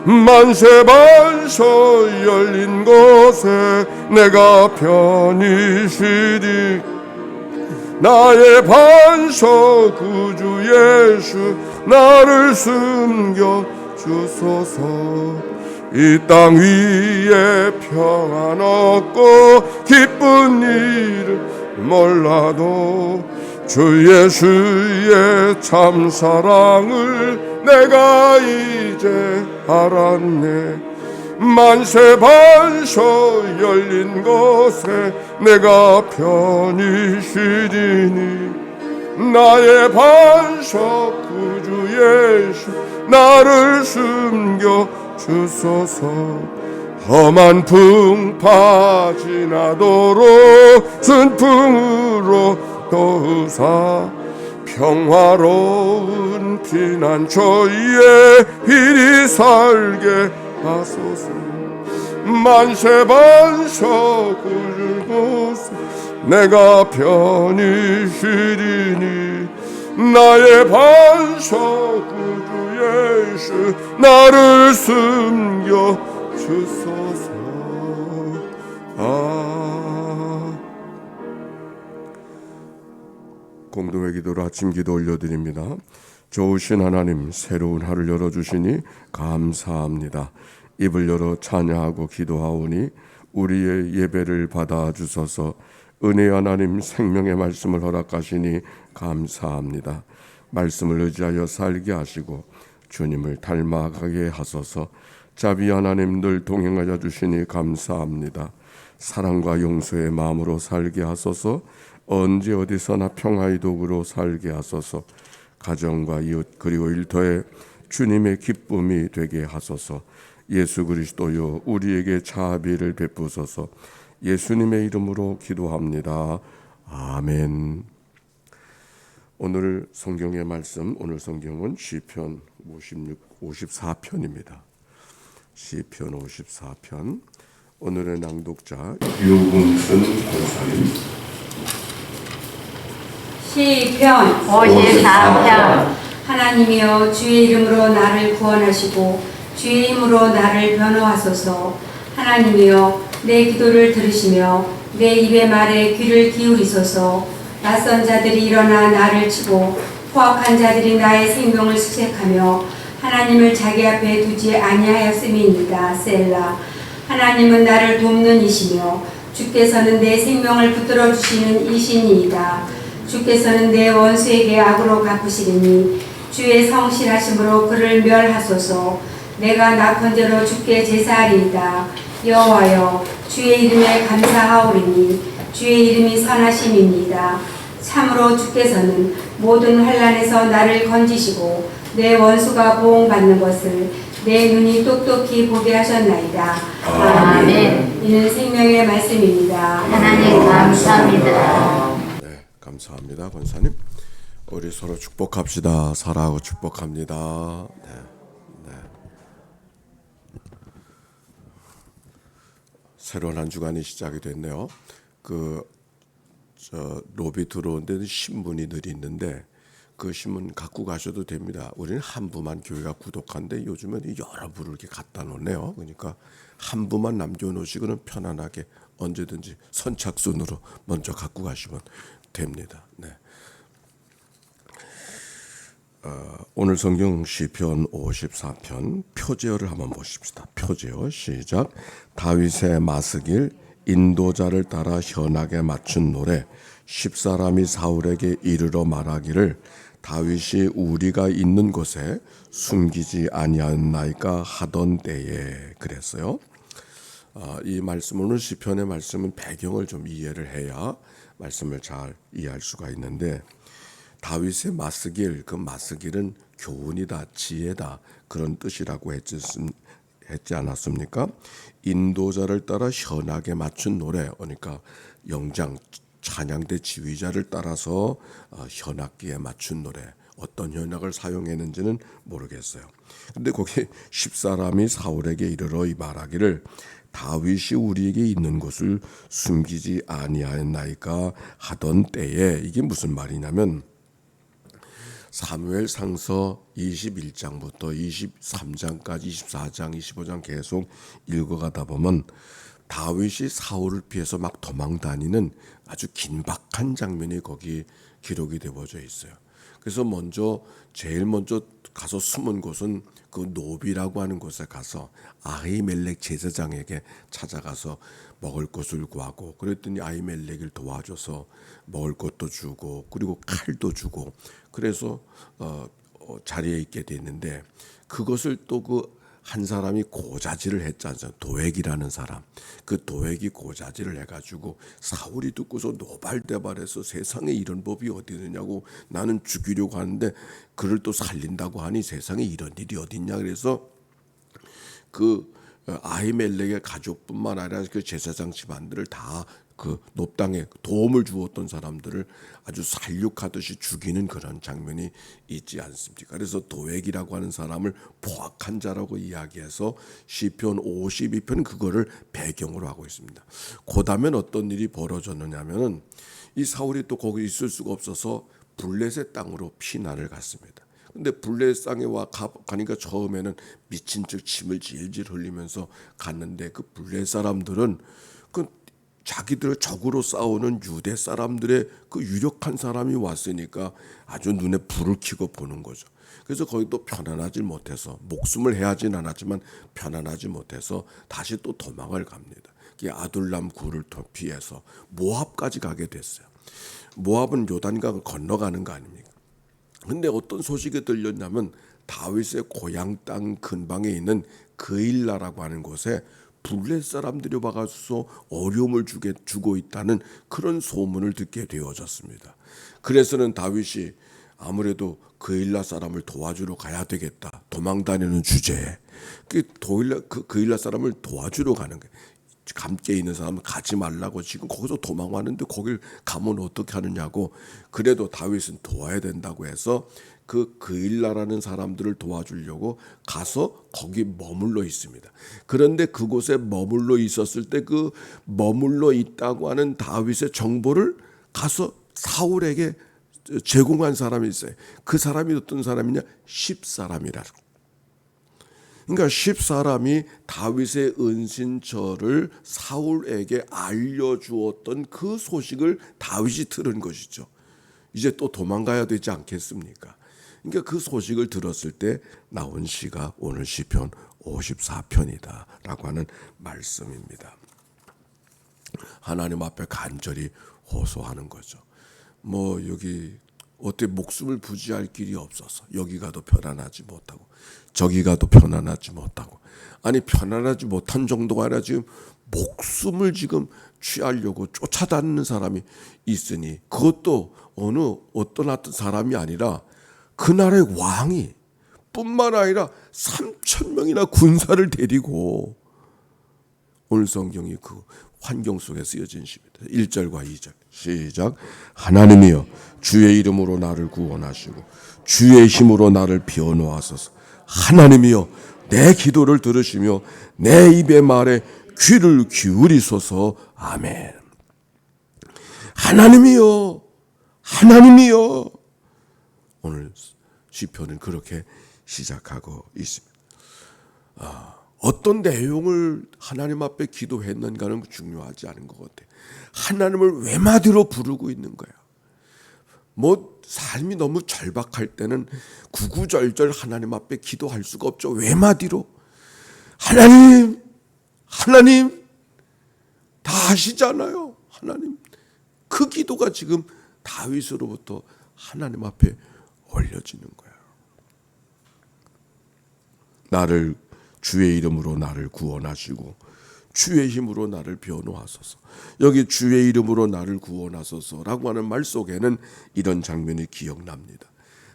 만세반석 열린 곳에 내가 편히 쉬리. 나의 반석 구주 예수 나를 숨겨 주소서. 이 땅 위에 평안 얻고 기쁜 일을 몰라도 주 예수의 참 사랑을 내가 이제 알았네. 만세반석 열린 곳에 내가 편히 쉬리니 나의 반석 구주 예수 나를 숨겨 주소서. 험한 풍파 지나도록 순풍으로 도우사 평화로운 피난처에 필히 살게 하소서. 만세반석 구주 곳에 내가 편히 쉬리니 나의 반석 구주 예수 나를 숨겨 주소서. 공동의 기도로 아침 기도 올려드립니다. 좋으신 하나님, 새로운 하루를 열어주시니 감사합니다. 입을 열어 찬양하고 기도하오니 우리의 예배를 받아주소서. 은혜의 하나님, 생명의 말씀을 허락하시니 감사합니다. 말씀을 의지하여 살게 하시고 주님을 닮아가게 하소서. 자비 하나님, 늘 동행하여 주시니 감사합니다. 사랑과 용서의 마음으로 살게 하소서. 언제 어디서나 평화의 도구로 살게 하소서. 가정과 이웃 그리고 일터에 주님의 기쁨이 되게 하소서. 예수 그리스도여 우리에게 자비를 베푸소서. 예수님의 이름으로 기도합니다. 아멘. 오늘 성경의 말씀, 오늘 성경은 시편 54편입니다. 시편 54편. 오늘의 낭독자 유궁순 권사님. 시편 54편. 하나님이여 주의 이름으로 나를 구원하시고 주의 힘으로 나를 변호하소서. 하나님이여 내 기도를 들으시며 내 입의 말에 귀를 기울이소서. 낯선 자들이 일어나 나를 치고 포악한 자들이 나의 생명을 수색하며 하나님을 자기 앞에 두지 아니하였음이니이다. 셀라. 하나님은 나를 돕는 이시며 주께서는 내 생명을 붙들어 주시는 이신이이다. 주께서는 내 원수에게 악으로 갚으시리니 주의 성실하심으로 그를 멸하소서. 내가 낙헌제로 주께 제사하리이다. 여호와여 주의 이름에 감사하오리니 주의 이름이 선하심입니다. 참으로 주께서는 모든 환난에서 나를 건지시고 내 원수가 보응받는 것을 내 눈이 똑똑히 보게 하셨나이다. 아멘. 이는 생명의 말씀입니다. 하나님 감사합니다. 네, 감사합니다, 권사님. 우리 서로 축복합시다. 사랑하고 축복합니다. 네. 새로운 한 주간이 시작이 됐네요. 로비 들어온 데는 신문이 늘 있는데 그 신문 갖고 가셔도 됩니다. 우리는 한 부만 교회가 구독한데 요즘은 여러 부를 이렇게 갖다 놓네요. 그러니까 한 부만 남겨놓으시고는 편안하게 언제든지 선착순으로 먼저 갖고 가시면 됩니다. 네. 오늘 성경 시편 54편 표제어를 한번 보십시다. 표제어 시작. 다윗의 마스길 인도자를 따라 현악에 맞춘 노래. 십사람이 사울에게 이르러 말하기를 다윗이 우리가 있는 곳에 숨기지 아니하였나이까 하던 때에. 그랬어요. 이 말씀, 오늘 시편의 말씀은 배경을 좀 이해를 해야 말씀을 잘 이해할 수가 있는데, 다윗의 마스길, 그 마스길은 교훈이다, 지혜다, 그런 뜻이라고 했지 않았습니까? 인도자를 따라 현악에 맞춘 노래, 그러니까 영장, 찬양대 지휘자를 따라서 현악기에 맞춘 노래. 어떤 현악을 사용했는지는 모르겠어요. 근데 거기 10사람이 사울에게 이르러 이 말하기를 다윗이 우리에게 있는 곳을 숨기지 아니하였나이까 하던 때에. 이게 무슨 말이냐면 사무엘상서 21장부터 23장까지 24장, 25장 계속 읽어가다 보면 다윗이 사울을 피해서 막 도망다니는 아주 긴박한 장면이 거기 기록이 되어져 있어요. 그래서 제일 먼저 가서 숨은 곳은 그 노비라고 하는 곳에 가서 아히멜렉 제사장에게 찾아가서 먹을 것을 구하고, 그랬더니 아히멜렉을 도와줘서 먹을 것도 주고 그리고 칼도 주고, 그래서 자리에 있게 됐는데, 그것을 또 그 한 사람이 고자질을 했지 않습니까? 도액이라는 사람, 그 도액이 고자질을 해가지고 사울이 듣고서 노발대발해서 세상에 이런 법이 어디 있느냐고, 나는 죽이려고 하는데 그를 또 살린다고 하니 세상에 이런 일이 어디 있냐. 그래서 그 아히멜렉의 가족뿐만 아니라 그 제사장 집안들을 다 그 높당에 도움을 주었던 사람들을 아주 살육하듯이 죽이는 그런 장면이 있지 않습니까? 그래서 도액이라고 하는 사람을 포악한 자라고 이야기해서 시편 52편 그거를 배경으로 하고 있습니다. 그 다음엔 어떤 일이 벌어졌느냐면은 이 사울이 또 거기 있을 수가 없어서 블레셋 땅으로 피난을 갔습니다. 근데 블레셋 땅에 가니까 처음에는 미친 척 침을 질질 흘리면서 갔는데, 그 블레셋 사람들은 그 자기들 적으로 싸우는 유대 사람들의 그 유력한 사람이 왔으니까 아주 눈에 불을 켜고 보는 거죠. 그래서 거기도 편안하지 못해서, 목숨을 해하진 않았지만 편안하지 못해서 다시 또 도망을 갑니다. 아둘람 굴을 피해서 모압까지 가게 됐어요. 모압은 요단강을 건너가는 거 아닙니까? 근데 어떤 소식이 들렸냐면 다윗의 고향 땅 근방에 있는 그일라라고 하는 곳에 블레셋 사람들이 와가지고 어려움을 주고 있다는 그런 소문을 듣게 되어졌습니다. 그래서는 다윗이 아무래도 그일라 사람을 도와주러 가야 되겠다. 도망다니는 주제에 그일라 사람을 도와주러 가는 거예요. 함께 있는 사람은 가지 말라고, 지금 거기서 도망왔는데 거길 가면 어떻게 하느냐고. 그래도 다윗은 도와야 된다고 해서 그일라라는 사람들을 도와주려고 가서 거기 머물러 있습니다. 그런데 그곳에 머물러 있었을 때 그 머물러 있다고 하는 다윗의 정보를 가서 사울에게 제공한 사람이 있어요. 그 사람이 어떤 사람이냐? 10사람이라. 그러니까 10사람이 다윗의 은신처를 사울에게 알려주었던 그 소식을 다윗이 들은 것이죠. 이제 또 도망가야 되지 않겠습니까? 그러니까 그 소식을 들었을 때 나온 시가 오늘 시편 54편이다라고 하는 말씀입니다. 하나님 앞에 간절히 호소하는 거죠. 여기 어떻게 목숨을 부지할 길이 없어서 여기 가도 편안하지 못하고 저기 가도 편안하지 못하고, 아니 편안하지 못한 정도가 아니라 지금 목숨을 지금 취하려고 쫓아다니는 사람이 있으니, 그것도 어떤 사람이 아니라 그날의 왕이 뿐만 아니라 3,000명이나 군사를 데리고, 오늘 성경이 그 환경 속에 쓰여진 시입니다. 1절과 2절 시작. 하나님이여 주의 이름으로 나를 구원하시고 주의 힘으로 나를 비워놓으소서. 하나님이여 내 기도를 들으시며 내 입의 말에 귀를 기울이소서. 아멘. 하나님이여, 하나님이여. 오늘 시편은 그렇게 시작하고 있습니다. 어떤 내용을 하나님 앞에 기도했는가는 중요하지 않은 것 같아요. 하나님을 외마디로 부르고 있는 거예요. 삶이 너무 절박할 때는 구구절절 하나님 앞에 기도할 수가 없죠. 외마디로 하나님, 하나님 다 하시잖아요. 하나님. 그 기도가 지금 다윗으로부터 하나님 앞에 올려지는 거예요. 나를 주의 이름으로 나를 구원하시고 주의 힘으로 나를 변호하소서. 여기 주의 이름으로 나를 구원하소서라고 하는 말 속에는 이런 장면이 기억납니다.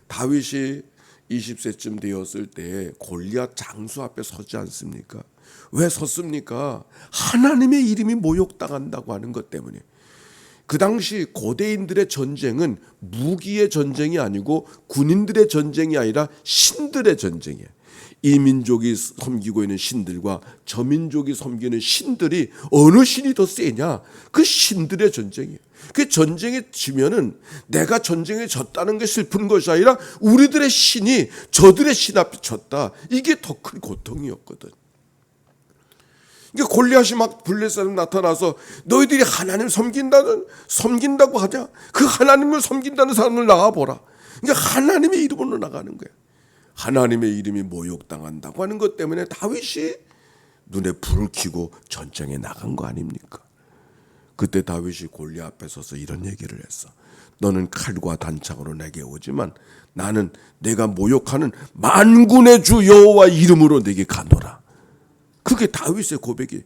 다윗이 20세쯤 되었을 때에 골리앗 장수 앞에 서지 않습니까? 왜 섰습니까? 하나님의 이름이 모욕당한다고 하는 것 때문에. 그 당시 고대인들의 전쟁은 무기의 전쟁이 아니고 군인들의 전쟁이 아니라 신들의 전쟁이에요. 이 민족이 섬기고 있는 신들과 저 민족이 섬기는 신들이 어느 신이 더 세냐? 그 신들의 전쟁이에요. 그 전쟁에 지면은 내가 전쟁에 졌다는 게 슬픈 것이 아니라 우리들의 신이 저들의 신 앞에 졌다. 이게 더 큰 고통이었거든. 그러니까 골리앗이 막 블레셋에 나타나서 너희들이 하나님을 섬긴다고 하냐? 그 하나님을 섬긴다는 사람을 나가보라. 그러니까 하나님의 이름으로 나가는 거야. 하나님의 이름이 모욕당한다고 하는 것 때문에 다윗이 눈에 불을 켜고 전쟁에 나간 거 아닙니까? 그때 다윗이 골리앗 앞에 서서 이런 얘기를 했어. 너는 칼과 단창으로 내게 오지만 나는 내가 모욕하는 만군의 주 여호와 이름으로 내게 가노라. 그게 다윗의 고백이.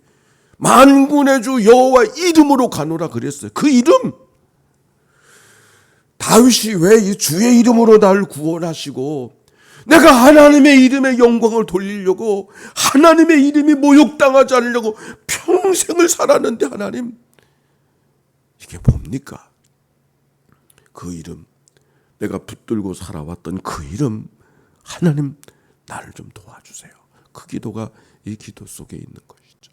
만군의 주 여호와 이름으로 가노라 그랬어요. 그 이름. 다윗이 왜 이 주의 이름으로 나를 구원하시고 내가 하나님의 이름의 영광을 돌리려고 하나님의 이름이 모욕당하지 않으려고 평생을 살았는데 하나님 이게 뭡니까? 그 이름 내가 붙들고 살아왔던 그 이름 하나님 나를 좀 도와주세요. 그 기도가 이 기도 속에 있는 것이죠.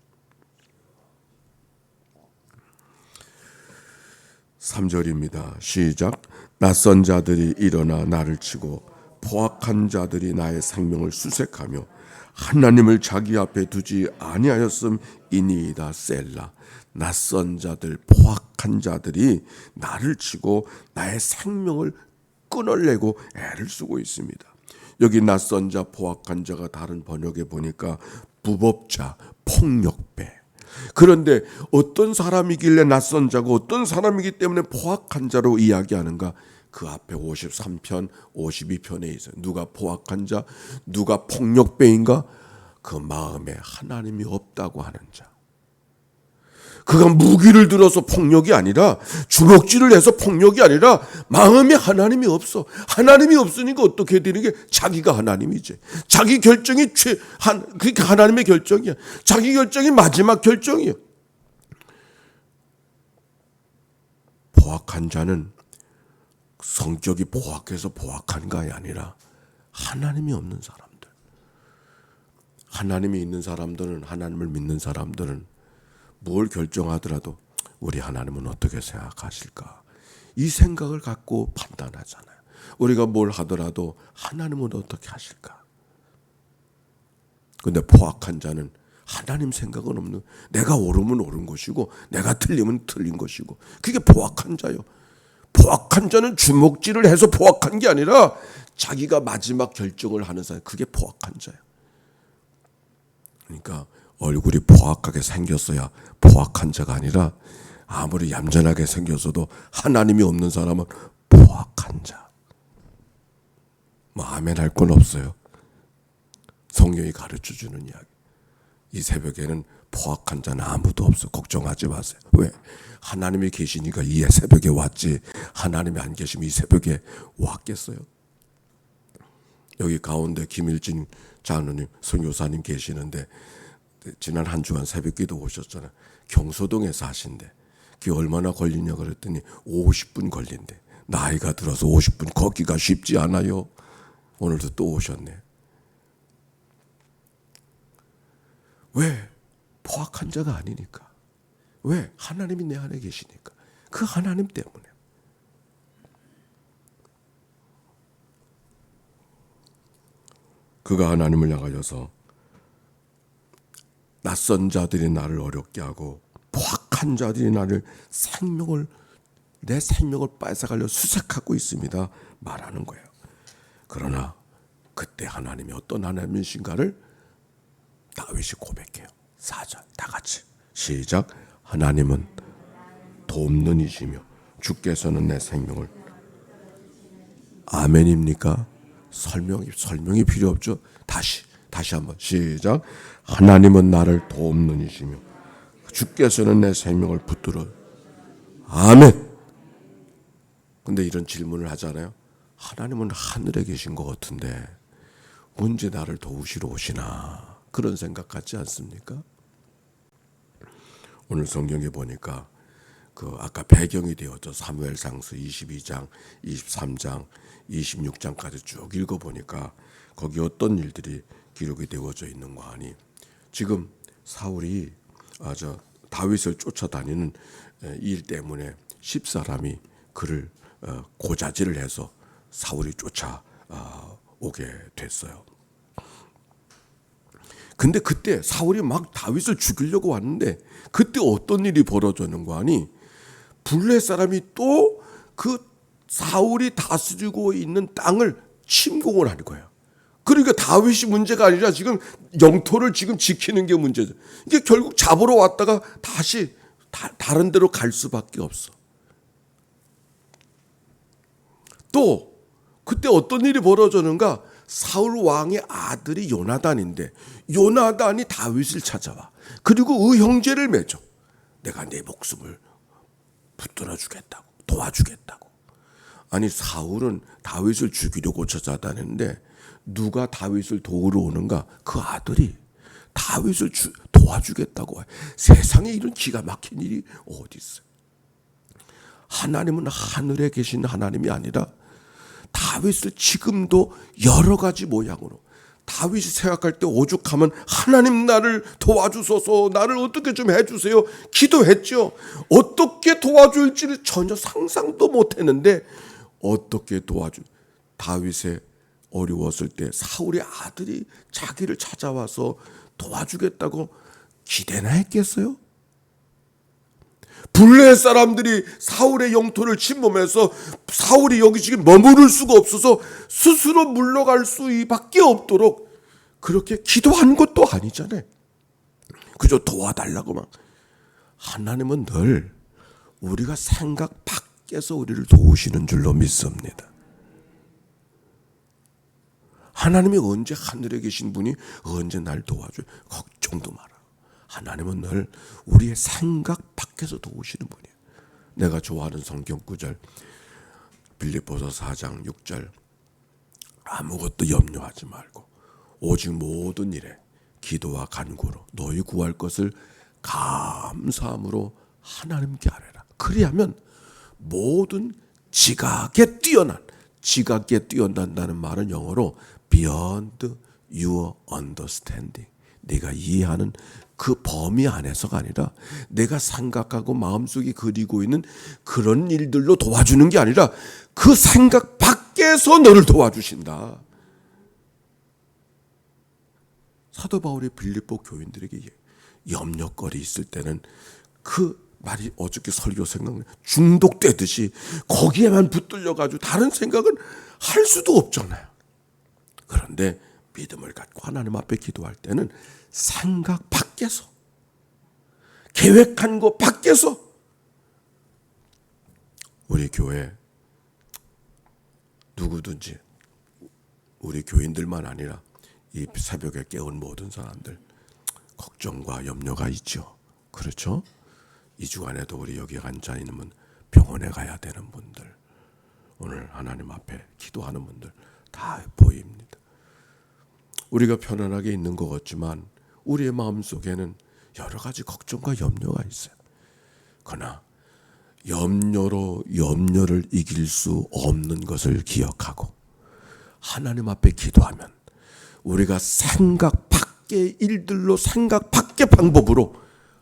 3절입니다. 시작. 낯선 자들이 일어나 나를 치고 포악한 자들이 나의 생명을 수색하며 하나님을 자기 앞에 두지 아니하였음이니이다. 셀라. 낯선 자들, 포악한 자들이 나를 치고 나의 생명을 끊으려고 애를 쓰고 있습니다. 여기 낯선 자, 포악한 자가 다른 번역에 보니까 부법자, 폭력배. 그런데 어떤 사람이길래 낯선 자고 어떤 사람이기 때문에 포악한 자로 이야기하는가? 그 앞에 53편, 52편에 있어요. 누가 포악한 자, 누가 폭력배인가? 그 마음에 하나님이 없다고 하는 자. 그가 무기를 들어서 폭력이 아니라 주먹질을 해서 폭력이 아니라 마음에 하나님이 없어. 하나님이 없으니까 어떻게 되는 게 자기가 하나님이지. 자기 결정이 그게 하나님의 결정이야. 자기 결정이 마지막 결정이야. 포악한 자는 성격이 포악해서 포악한 것이 아니라 하나님이 없는 사람들. 하나님이 있는 사람들은 하나님을 믿는 사람들은 뭘 결정하더라도 우리 하나님은 어떻게 생각하실까? 이 생각을 갖고 판단하잖아요. 우리가 뭘 하더라도 하나님은 어떻게 하실까? 근데 포악한 자는 하나님 생각은 없는, 내가 옳으면 옳은 것이고 내가 틀리면 틀린 것이고, 그게 포악한 자요. 포악한 자는 주먹질을 해서 포악한 게 아니라 자기가 마지막 결정을 하는 사람, 그게 포악한 자예요. 그러니까 얼굴이 포악하게 생겼어야 포악한 자가 아니라 아무리 얌전하게 생겼어도 하나님이 없는 사람은 포악한 자. 뭐 아멘 할 건 없어요. 성경이 가르쳐주는 이야기. 이 새벽에는 포악한 자는 아무도 없어. 걱정하지 마세요. 왜? 하나님이 계시니까 이 새벽에 왔지. 하나님이 안 계시면 이 새벽에 왔겠어요? 여기 가운데 김일진 장로님, 선교사님 계시는데 지난 한 주간 새벽기도 오셨잖아요. 경소동에 사신대. 그게 얼마나 걸리냐 그랬더니 50분 걸린대. 나이가 들어서 50분 걷기가 쉽지 않아요. 오늘도 또 오셨네. 왜? 포악한 자가 아니니까. 왜? 하나님이 내 안에 계시니까. 그 하나님 때문에. 그가 하나님을 향하여서 낯선 자들이 나를 어렵게 하고 포악한 자들이 내 생명을 뺏어가려 수색하고 있습니다. 말하는 거예요. 그러나 그때 하나님이 어떤 하나님이신가를 다윗이 고백해요. 4절 다 같이 시작. 하나님은 돕는 이시며 주께서는 내 생명을. 아멘입니까? 설명이 필요 없죠. 다시 한번 시작. 하나님은 나를 돕는 이시며 주께서는 내 생명을 붙들어. 아멘. 근데 이런 질문을 하잖아요. 하나님은 하늘에 계신 것 같은데 언제 나를 도우시러 오시나, 그런 생각 같지 않습니까? 오늘 성경에 보니까 그 아까 배경이 되었죠. 사무엘상서 22장, 23장, 26장까지 쭉 읽어보니까 거기 어떤 일들이 기록이 되어져 있는 거 아니. 지금 사울이 다윗을 쫓아다니는 일 때문에 10사람이 그를 고자질을 해서 사울이 쫓아오게 됐어요. 근데 그때 사울이 막 다윗을 죽이려고 왔는데 그때 어떤 일이 벌어졌는 거 아니? 블레 사람이 또 그 사울이 다스리고 있는 땅을 침공을 하는 거예요. 그러니까 다윗이 문제가 아니라 지금 영토를 지금 지키는 게 문제죠. 이게 결국 잡으러 왔다가 다시 다른 데로 갈 수밖에 없어. 또 그때 어떤 일이 벌어졌는가? 사울 왕의 아들이 요나단인데 요나단이 다윗을 찾아와. 그리고 형제를 맺어. 내가 내 목숨을 붙들어 주겠다고, 도와주겠다고. 아니 사울은 다윗을 죽이려고 찾아다녔는데 누가 다윗을 도우러 오는가? 그 아들이 다윗을 도와주겠다고 해. 세상에 이런 기가 막힌 일이 어디 있어요? 하나님은 하늘에 계신 하나님이 아니라 다윗을 지금도 여러 가지 모양으로, 다윗이 생각할 때 오죽하면 하나님 나를 도와주소서, 나를 어떻게 좀 해주세요 기도했죠. 어떻게 도와줄지를 전혀 상상도 못했는데 어떻게 다윗의 어려웠을 때 사울의 아들이 자기를 찾아와서 도와주겠다고 기대나 했겠어요? 블레 사람들이 사울의 영토를 침범해서 사울이 여기 지금 머무를 수가 없어서 스스로 물러갈 수밖에 없도록 그렇게 기도한 것도 아니잖아요. 그저 도와달라고만. 하나님은 늘 우리가 생각 밖에서 우리를 도우시는 줄로 믿습니다. 하나님이 언제 하늘에 계신 분이 언제 날 도와줘요? 걱정도 마라. 하나님은 늘 우리의 생각 밖에서 도우시는 분이에요. 내가 좋아하는 성경 구절 빌립보서 4장 6절 아무것도 염려하지 말고 오직 모든 일에 기도와 간구로 너희 구할 것을 감사함으로 하나님께 아뢰라. 그리하면 모든 지각에 뛰어난다는 말은 영어로 beyond your understanding, 내가 이해하는 그 범위 안에서가 아니라 내가 생각하고 마음속에 그리고 있는 그런 일들로 도와주는 게 아니라 그 생각 밖에서 너를 도와주신다. 사도 바울이 빌립보 교인들에게 염려거리 있을 때는 그 말이 어저께 설교 생각나 중독되듯이 거기에만 붙들려가지고 다른 생각은 할 수도 없잖아요. 그런데 믿음을 갖고 하나님 앞에 기도할 때는 생각 밖에서, 계획한 것 밖에서 우리 교회 누구든지, 우리 교인들만 아니라 이 새벽에 깨운 모든 사람들 걱정과 염려가 있죠. 그렇죠? 이 주간에도 우리 여기 앉아 있는 분, 병원에 가야 되는 분들, 오늘 하나님 앞에 기도하는 분들 다 보입니다. 우리가 편안하게 있는 것 같지만 우리의 마음속에는 여러 가지 걱정과 염려가 있어요. 그러나 염려로 염려를 이길 수 없는 것을 기억하고 하나님 앞에 기도하면 우리가 생각 밖의 일들로, 생각 밖의 방법으로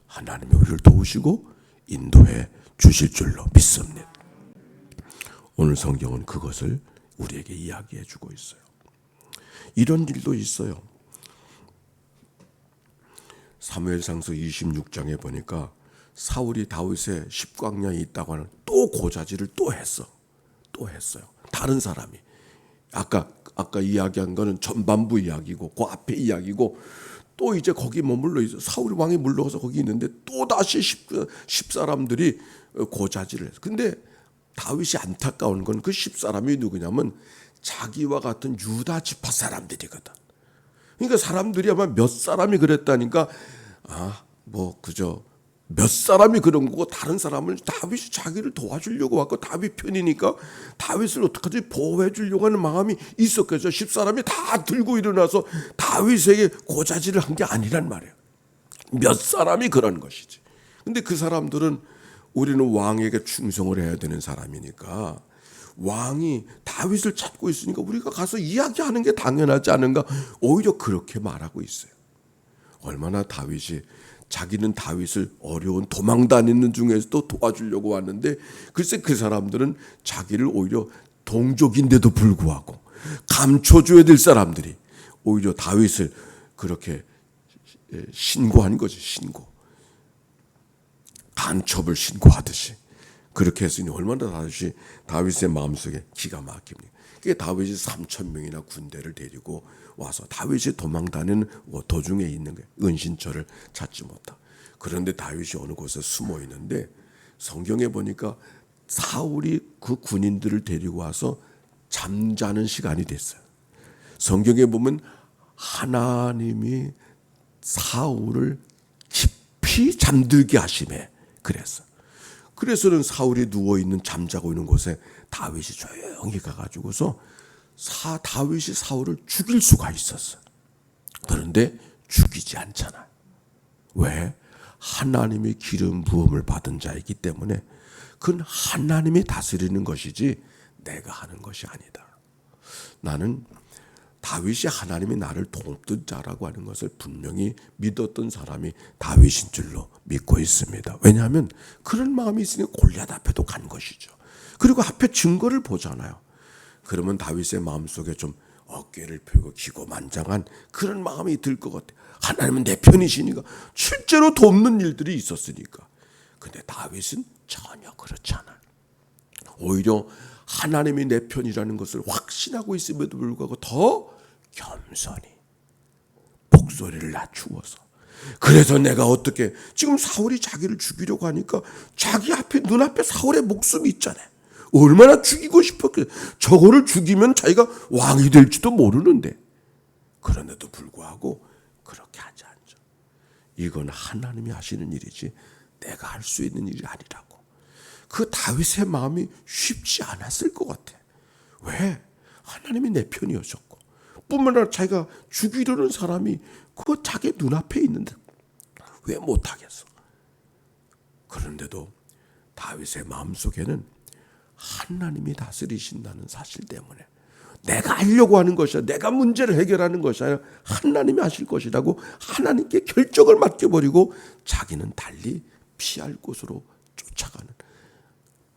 하나님이 우리를 도우시고 인도해 주실 줄로 믿습니다. 오늘 성경은 그것을 우리에게 이야기해 주고 있어요. 이런 일도 있어요. 사무엘상서 26장에 보니까 사울이 다윗의 10광야에 있다고 하는 또 고자질을 또 했어요. 다른 사람이. 아까 이야기한 거는 전반부 이야기고 그 앞에 이야기고 또 이제 거기 머물러 있어. 사울 왕이 물러가서 거기 있는데 또 다시 10사람들이 고자질을 했어. 근데 다윗이 안타까운 건 그 10사람이 누구냐면 자기와 같은 유다 지파 사람들이거든. 그러니까 사람들이 아마 몇 사람이 그랬다니까 그저 몇 사람이 그런 거고 다른 사람을 다윗이 자기를 도와주려고 왔고 다윗 편이니까 다윗을 어떡하지 보호해 주려고 하는 마음이 있었겠죠. 10사람이 다 들고 일어나서 다윗에게 고자질을 한 게 아니란 말이에요. 몇 사람이 그런 것이지. 근데 그 사람들은 우리는 왕에게 충성을 해야 되는 사람이니까 왕이 다윗을 찾고 있으니까 우리가 가서 이야기하는 게 당연하지 않은가? 오히려 그렇게 말하고 있어요. 얼마나 다윗이 자기는 다윗을 어려운 도망 다니는 중에서도 도와주려고 왔는데 글쎄 그 사람들은 자기를 오히려 동족인데도 불구하고 감춰줘야 될 사람들이 오히려 다윗을 그렇게 신고한 거지. 신고. 간첩을 신고하듯이 그렇게 했으니 얼마나 다윗의 마음속에 기가 막힙니까? 그게 다윗이 3,000명이나 군대를 데리고 와서 다윗이 도망 다니는 도중에 있는 거예요. 은신처를 찾지 못하고. 그런데 다윗이 어느 곳에 숨어 있는데 성경에 보니까 사울이 그 군인들을 데리고 와서 잠자는 시간이 됐어요. 성경에 보면 하나님이 사울을 깊이 잠들게 하심에 그랬어. 그래서는 사울이 누워있는 잠자고 있는 곳에 다윗이 조용히 가가지고서 다윗이 사울을 죽일 수가 있었어. 그런데 죽이지 않잖아. 왜? 하나님이 기름 부음을 받은 자이기 때문에 그건 하나님이 다스리는 것이지 내가 하는 것이 아니다. 나는 다윗이 하나님이 나를 돕던 자라고 하는 것을 분명히 믿었던 사람이 다윗인 줄로 믿고 있습니다. 왜냐하면 그런 마음이 있으니 골리앗 앞에도 간 것이죠. 그리고 앞에 증거를 보잖아요. 그러면 다윗의 마음속에 좀 어깨를 펴고 기고만장한 그런 마음이 들 것 같아요. 하나님은 내 편이시니까 실제로 돕는 일들이 있었으니까. 근데 다윗은 전혀 그렇지 않아요. 오히려 하나님이 내 편이라는 것을 확신하고 있음에도 불구하고 더 겸손히 목소리를 낮추어서 그래서 내가 어떻게 지금 사울이 자기를 죽이려고 하니까 자기 앞에 눈앞에 사울의 목숨이 있잖아요. 얼마나 죽이고 싶었겠어요. 저거를 죽이면 자기가 왕이 될지도 모르는데 그런데도 불구하고 그렇게 하지 않죠. 이건 하나님이 하시는 일이지 내가 할 수 있는 일이 아니라고. 그 다윗의 마음이 쉽지 않았을 것 같아. 왜? 하나님이 내 편이었었고 뿐만 아니라 자기가 죽이려는 사람이 그거 자기 눈앞에 있는데 왜 못하겠어? 그런데도 다윗의 마음속에는 하나님이 다스리신다는 사실 때문에 내가 하려고 하는 것이 아니라 내가 문제를 해결하는 것이 아니라 하나님이 하실 것이라고 하나님께 결정을 맡겨버리고 자기는 달리 피할 곳으로 쫓아가는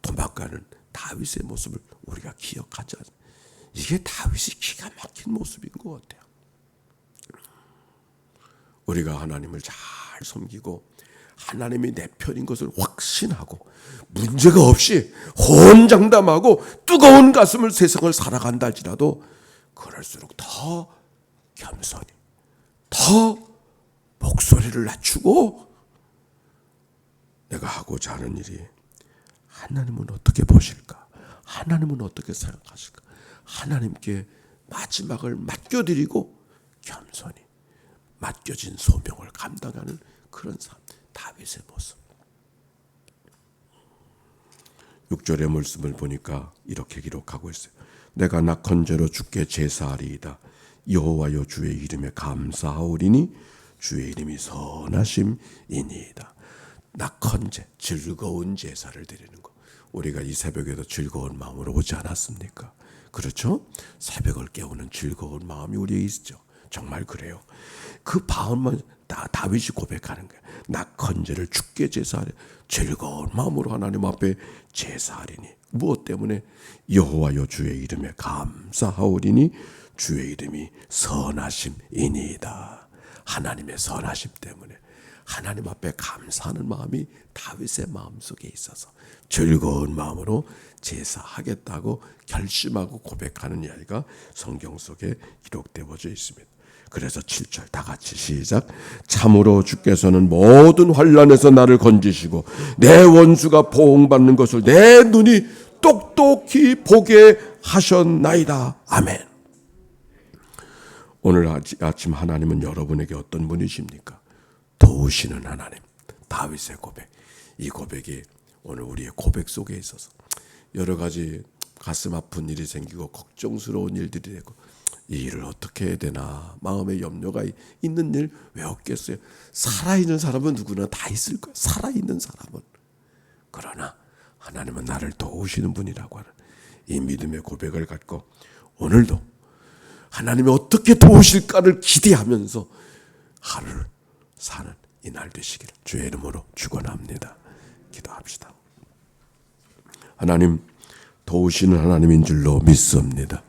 도망가는 다윗의 모습을 우리가 기억하지 않습니까? 이게 다윗이 기가 막힌 모습인 것 같아요. 우리가 하나님을 잘 섬기고 하나님이 내 편인 것을 확신하고 문제가 없이 혼장담하고 뜨거운 가슴을 세상을 살아간다 할지라도 그럴수록 더 겸손히 더 목소리를 낮추고 내가 하고자 하는 일이 하나님은 어떻게 보실까? 하나님은 어떻게 생각하실까? 하나님께 마지막을 맡겨드리고 겸손히 맡겨진 소명을 감당하는 그런 삶, 다윗의 모습. 6절의 말씀을 보니까 이렇게 기록하고 있어요. 내가 낙헌제로 주께 제사하리이다. 여호와여 주의 이름에 감사하오리니 주의 이름이 선하심이니이다. 낙헌제, 즐거운 제사를 드리는 것. 우리가 이 새벽에도 즐거운 마음으로 오지 않았습니까? 그렇죠? 새벽을 깨우는 즐거운 마음이 우리에 있죠. 정말 그래요. 그 마음만 다윗이 고백하는 거예요. 낙헌제를 주께 제사하리. 즐거운 마음으로 하나님 앞에 제사하리니. 무엇 때문에? 여호와여 주의 이름에 감사하오리니 주의 이름이 선하심이니이다. 하나님의 선하심 때문에 하나님 앞에 감사하는 마음이 다윗의 마음속에 있어서 즐거운 마음으로 제사하겠다고 결심하고 고백하는 이야기가 성경 속에 기록되어져 있습니다. 그래서 7절 다 같이 시작. 참으로 주께서는 모든 환난에서 나를 건지시고 내 원수가 보응받는 것을 내 눈이 똑똑히 보게 하셨나이다. 아멘. 오늘 아침 하나님은 여러분에게 어떤 분이십니까? 도우시는 하나님. 다윗의 고백. 이 고백이 오늘 우리의 고백 속에 있어서 여러 가지 가슴 아픈 일이 생기고 걱정스러운 일들이 되고 이 일을 어떻게 해야 되나 마음에 염려가 있는 일 왜 없겠어요? 살아있는 사람은 누구나 다 있을 거예요. 살아있는 사람은. 그러나 하나님은 나를 도우시는 분이라고 하는 이 믿음의 고백을 갖고 오늘도 하나님이 어떻게 도우실까를 기대하면서 하루를 사는 이날 되시기를 주의 이름으로 축원합니다. 기도합시다. 하나님, 도우시는 하나님인 줄로 믿습니다.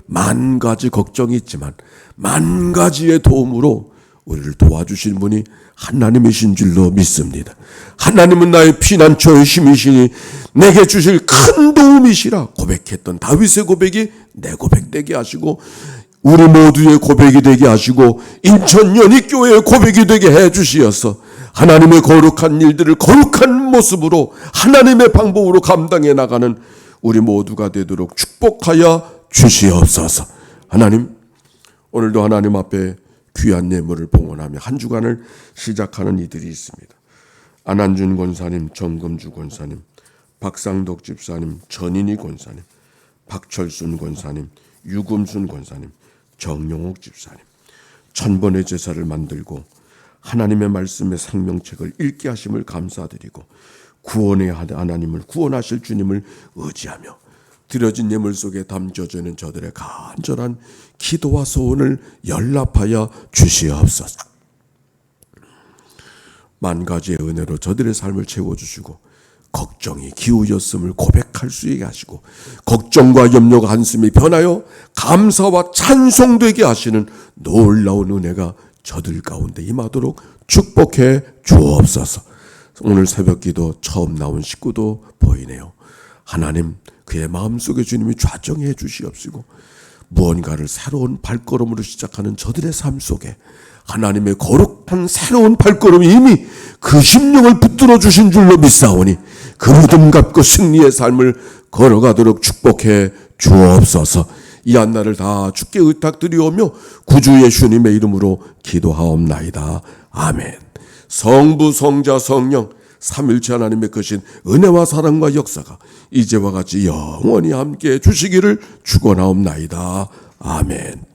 만 가지 걱정이 있지만 만 가지의 도움으로 우리를 도와주신 분이 하나님이신 줄로 믿습니다. 하나님은 나의 피난처의 힘이시니 내게 주실 큰 도움이시라 고백했던 다윗의 고백이 내 고백 되게 하시고 우리 모두의 고백이 되게 하시고 인천 연희교회의 고백이 되게 해주시어서 하나님의 거룩한 일들을 거룩한 모습으로 하나님의 방법으로 감당해 나가는 우리 모두가 되도록 축복하여 주시옵소서. 하나님, 오늘도 하나님 앞에 귀한 예물을 봉헌하며 한 주간을 시작하는 이들이 있습니다. 안한준 권사님, 정금주 권사님, 박상덕 집사님, 전인희 권사님, 박철순 권사님, 유금순 권사님, 정용옥 집사님, 1000번의 제사를 만들고 하나님의 말씀의 생명책을 읽게 하심을 감사드리고 구원의 하나님을, 구원하실 주님을 의지하며 드려진 예물 속에 담겨져 있는 저들의 간절한 기도와 소원을 연락하여 주시옵소서. 만 가지의 은혜로 저들의 삶을 채워주시고 걱정이 기우였음을 고백할 수 있게 하시고 걱정과 염려가 한숨이 변하여 감사와 찬송되게 하시는 놀라운 은혜가 저들 가운데 임하도록 축복해 주옵소서. 오늘 새벽기도 처음 나온 식구도 보이네요. 하나님, 그의 마음속에 주님이 좌정해 주시옵시고 무언가를 새로운 발걸음으로 시작하는 저들의 삶 속에 하나님의 거룩한 새로운 발걸음이 이미 그 심령을 붙들어 주신 줄로 믿사오니 그 믿음 갖고 승리의 삶을 걸어가도록 축복해 주옵소서. 이 한날을 다 주께 의탁드리오며 구주 예수님의 이름으로 기도하옵나이다. 아멘. 성부, 성자, 성령 삼일체 하나님의 크신 은혜와 사랑과 역사가 이제와 같이 영원히 함께 주시기를 축원하옵나이다. 아멘.